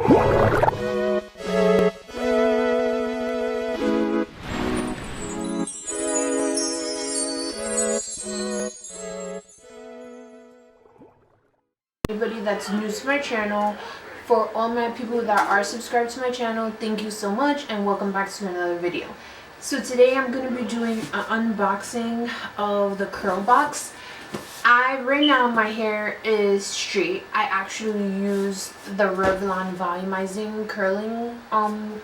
Anybody that's new to my channel, for all my people that are subscribed to my channel, thank you so much and welcome back to another video. So today I'm going to be doing an unboxing of the Curlbox. Right now my hair is straight. I actually use the Revlon volumizing curling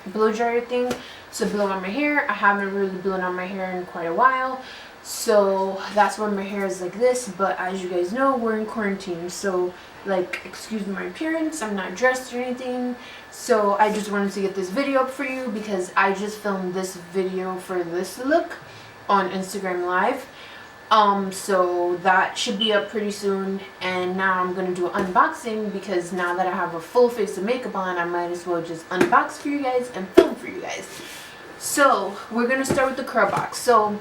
blow dryer thing to blow on my hair. I haven't really blown on my hair in quite a while, so that's why my hair is like this. But as you guys know, we're in quarantine, so like, excuse my appearance, I'm not dressed or anything. So I just wanted to get this video up for you because I just filmed this video for this look on Instagram Live. So that should be up pretty soon, and now I'm gonna do an unboxing because now that I have a full face of makeup on, I might as well just unbox for you guys and film for you guys. So we're gonna start with the Curlbox. So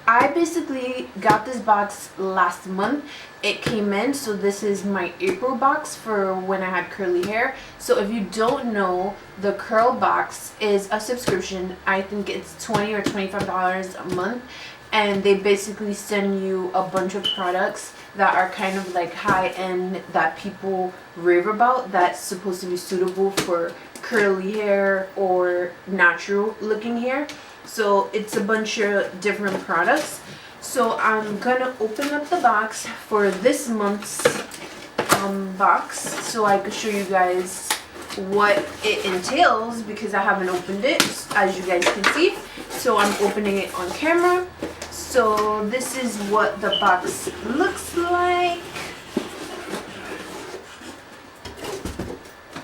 I basically got this box last month. It came in, so this is my April box for when I had curly hair. So if you don't know, the Curlbox is a subscription. I think it's $20 or $25 a month, and they basically send you a bunch of products that are kind of like high-end that people rave about, that's supposed to be suitable for curly hair or natural looking hair. So it's a bunch of different products. So I'm gonna open up the box for this month's box so I could show you guys what it entails, because I haven't opened it, as you guys can see. So I'm opening it on camera. So this is what the box looks like.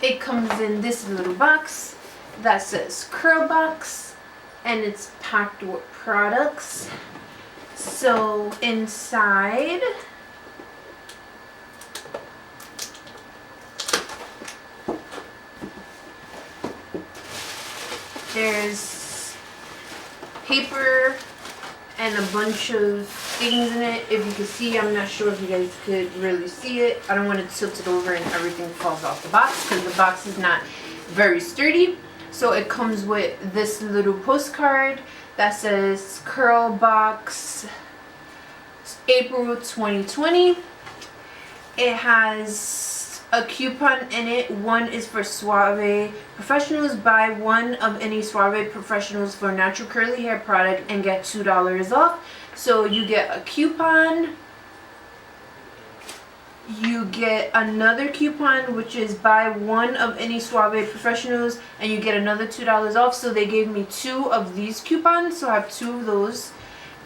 It comes in this little box that says Curlbox, and it's packed with products. So inside there's paper and a bunch of things in it. If you can see, I'm not sure if you guys could really see it. I don't want to tilt it over and everything falls off the box because the box is not very sturdy. So it comes with this little postcard that says Curlbox April 2020. It has a coupon in it. One is for Suave Professionals. Buy one of any Suave Professionals for natural curly hair product and get $2 off. So you get a coupon. You get another coupon, which is buy one of any Suave Professionals and you get another $2 off. So they gave me 2 of these coupons, so I have 2 of those.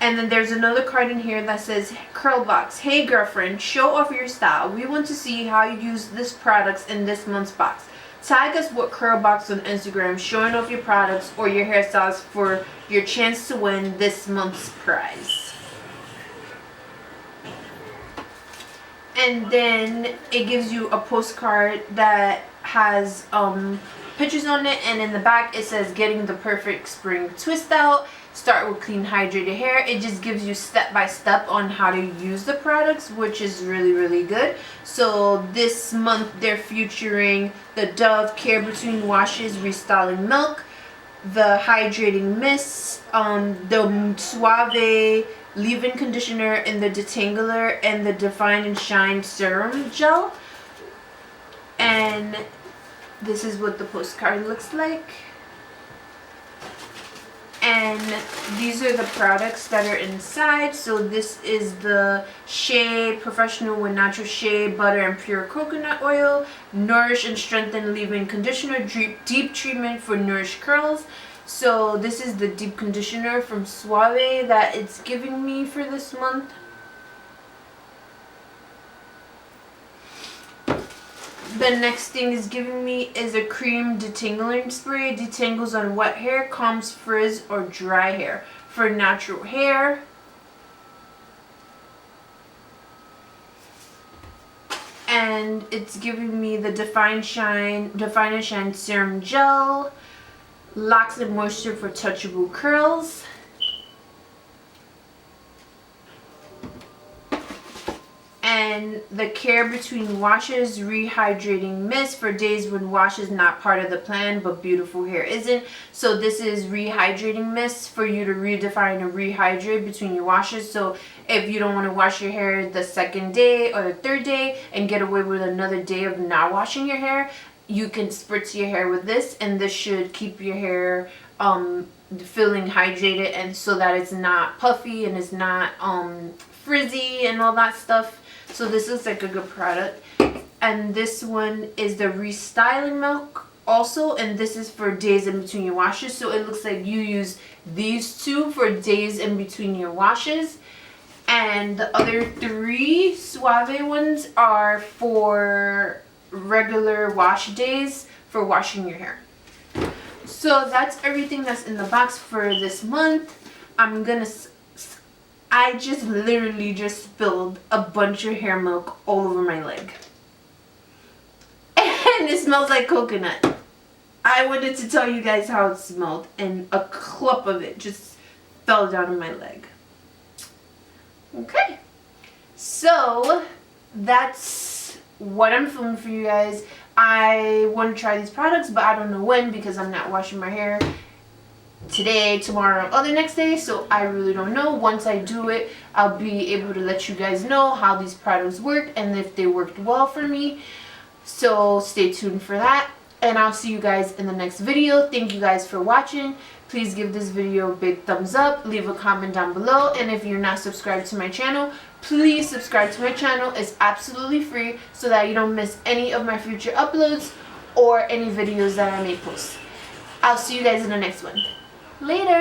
And then there's another card in here that says Curlbox. Hey girlfriend, show off your style. We want to see how you use this products in this month's box. Tag us with Curlbox on Instagram, showing off your products or your hairstyles for your chance to win this month's prize. And then it gives you a postcard that has pictures on it, and in the back it says getting the perfect spring twist out. Start with clean hydrated hair. It just gives you step by step on how to use the products, which is really good. So this month they're featuring the Dove Care Between Washes Restyling Milk, the Hydrating Mist, the Suave leave-in conditioner, and the detangler, and the Define and Shine serum gel. And this is what the postcard looks like. And these are the products that are inside. So this is the Shea Professional with Natural Shea Butter and Pure Coconut Oil, Nourish and Strengthen Leave-In Conditioner, Deep Treatment for Nourished Curls. So this is the deep conditioner from Suave that it's giving me for this month. The next thing it's giving me is a cream detangling spray. Detangles on wet hair, calms frizz or dry hair for natural hair. And it's giving me the Define and Shine Serum Gel, Locks and Moisture for Touchable Curls. And the care between washes, rehydrating mist for days when wash is not part of the plan but beautiful hair isn't. So this is rehydrating mist for you to redefine and rehydrate between your washes. So if you don't want to wash your hair the second day or the third day and get away with another day of not washing your hair, you can spritz your hair with this, and this should keep your hair feeling hydrated, and so that it's not puffy and it's not frizzy and all that stuff. So this looks like a good product. And this one is the restyling milk also, and this is for days in between your washes. So it looks like you use these two for days in between your washes, and the other 3 Suave ones are for regular wash days for washing your hair. So that's everything that's in the box for this month. I just literally just spilled a bunch of hair milk all over my leg. And it smells like coconut. I wanted to tell you guys how it smelled, and a clump of it just fell down on my leg. Okay. So that's what I'm filming for you guys. I want to try these products, but I don't know when because I'm not washing my hair today, tomorrow, or the next day, so I really don't know. Once I do it, I'll be able to let you guys know how these products work and if they worked well for me. So stay tuned for that, and I'll see you guys in the next video. Thank you guys for watching. Please give this video a big thumbs up, leave a comment down below, and if you're not subscribed to my channel, please subscribe to my channel. It's absolutely free so that you don't miss any of my future uploads or any videos that I may post. I'll see you guys in the next one. Later.